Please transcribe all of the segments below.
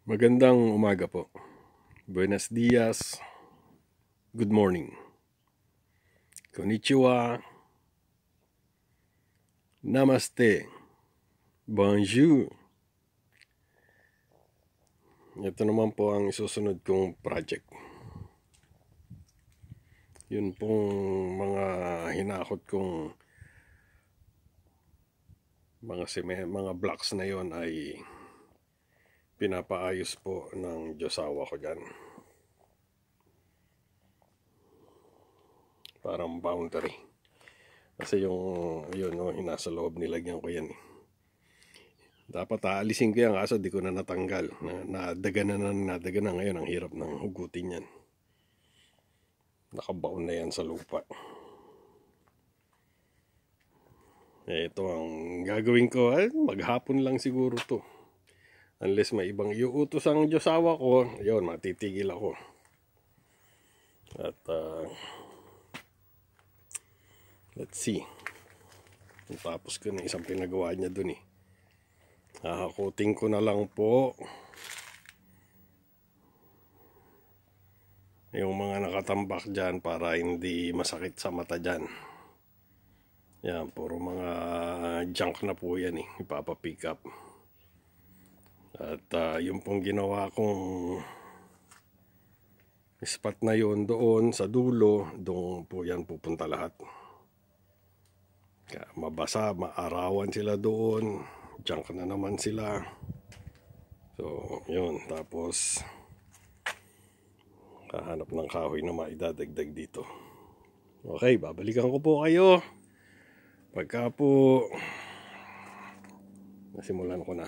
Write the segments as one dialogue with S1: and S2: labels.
S1: Magandang umaga po. Buenos dias. Good morning. Konnichiwa. Namaste. Bonjour. Ito naman po ang isusunod kong project. Yun pong mga hinakot kong mga blocks na yon ay pinapaayos po ng josawa ko dyan. Parang boundary. Kasi yung nasa loob nilagyan ko yan. Dapat aalisin ko yan kaso di ko na natanggal. Nadaga na ngayon. Ang hirap ng hugutin yan. Nakabaon na yan sa lupa. Ito ang gagawin ko. Maghapon lang siguro to. Unless may ibang iuutos ang josawa ko, yun, matitigil ako. At let's see. Tapos ko na isang pinagawa niya dun eh. Hahakutin ko na lang po yung mga nakatambak dyan para hindi masakit sa mata dyan. Yan, puro mga junk na po yan eh. Ipapapick up. At yung pong ginawa kong spot na yon doon sa dulo, doon po yan pupunta lahat. Kaya mabasa, maarawan sila doon. Junk na naman sila. So, yun. Tapos, kahanap ng kahoy na maidadagdag dito. Okay, babalikan ko po kayo. Pagka po, nasimulan ko na.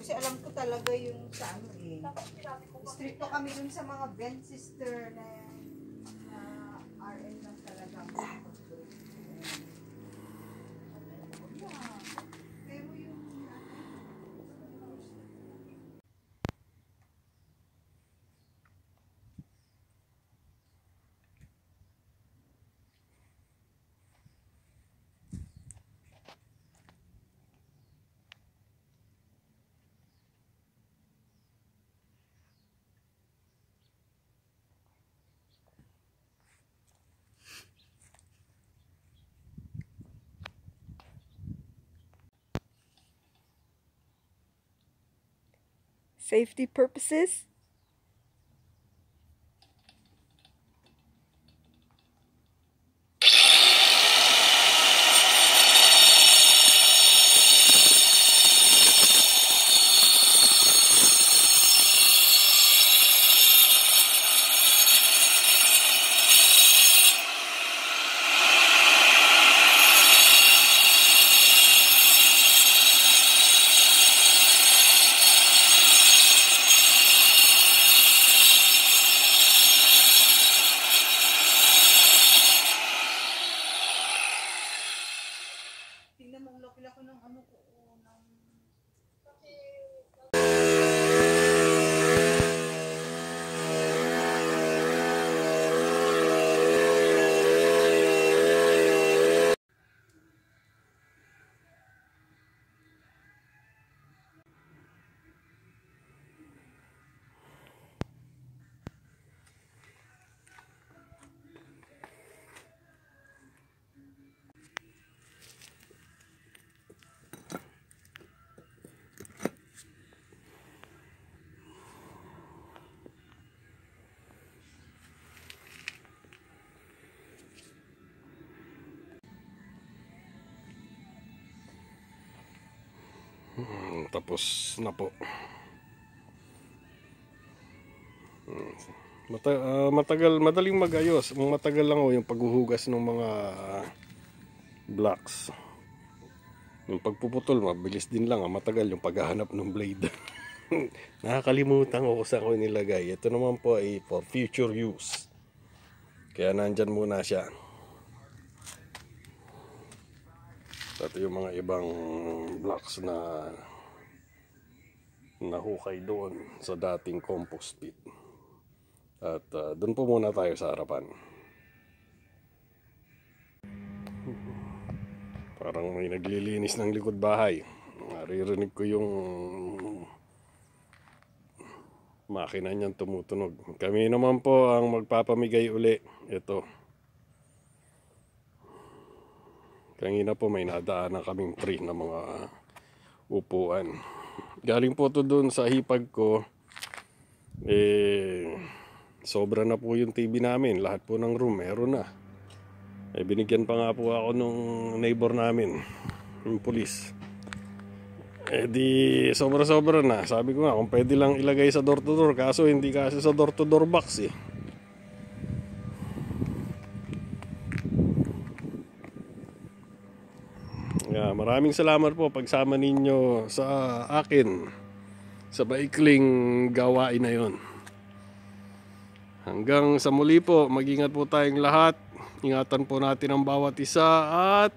S2: Kasi alam ko talaga yung sa ano eh. Stricto kami dun sa mga bent sister na RN lang talaga. Pero yung
S3: safety purposes.
S2: tingnan mo, laki-laki ng ano ko.
S1: Tapos na po. Madaling magayos. Matagal lang yung paghuhugas ng mga blocks. Yung pagpuputol, mabilis din lang. Matagal yung paghahanap ng blade. Nakakalimutan ko kung saan ko nilagay. Ito naman po ay for future use. Kaya nandyan muna siya. Ito yung mga ibang blocks na nahukay doon sa dating compost pit. At doon po muna tayo sa harapan. Parang may naglilinis ng likod bahay. Naririnig ko yung makina niyang tumutunog. Kami naman po ang magpapamigay uli. Ito. Kanina po may nadaanan kaming tree na mga upuan. Galing po to doon sa hipag ko. Sobra na po yung TV namin. Lahat po ng room meron na. Binigyan pa nga po ako nung neighbor namin, yung pulis. Di sobra-sobra na. Sabi ko nga kung pwede lang ilagay sa door to door, kaso hindi kasi sa door to door box eh. Maraming salamat po pagsama ninyo sa akin sa maikling gawain na yon. Hanggang sa muli po, mag-ingat po tayong lahat. Ingatan po natin ang bawat isa at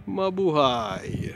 S1: mabuhay.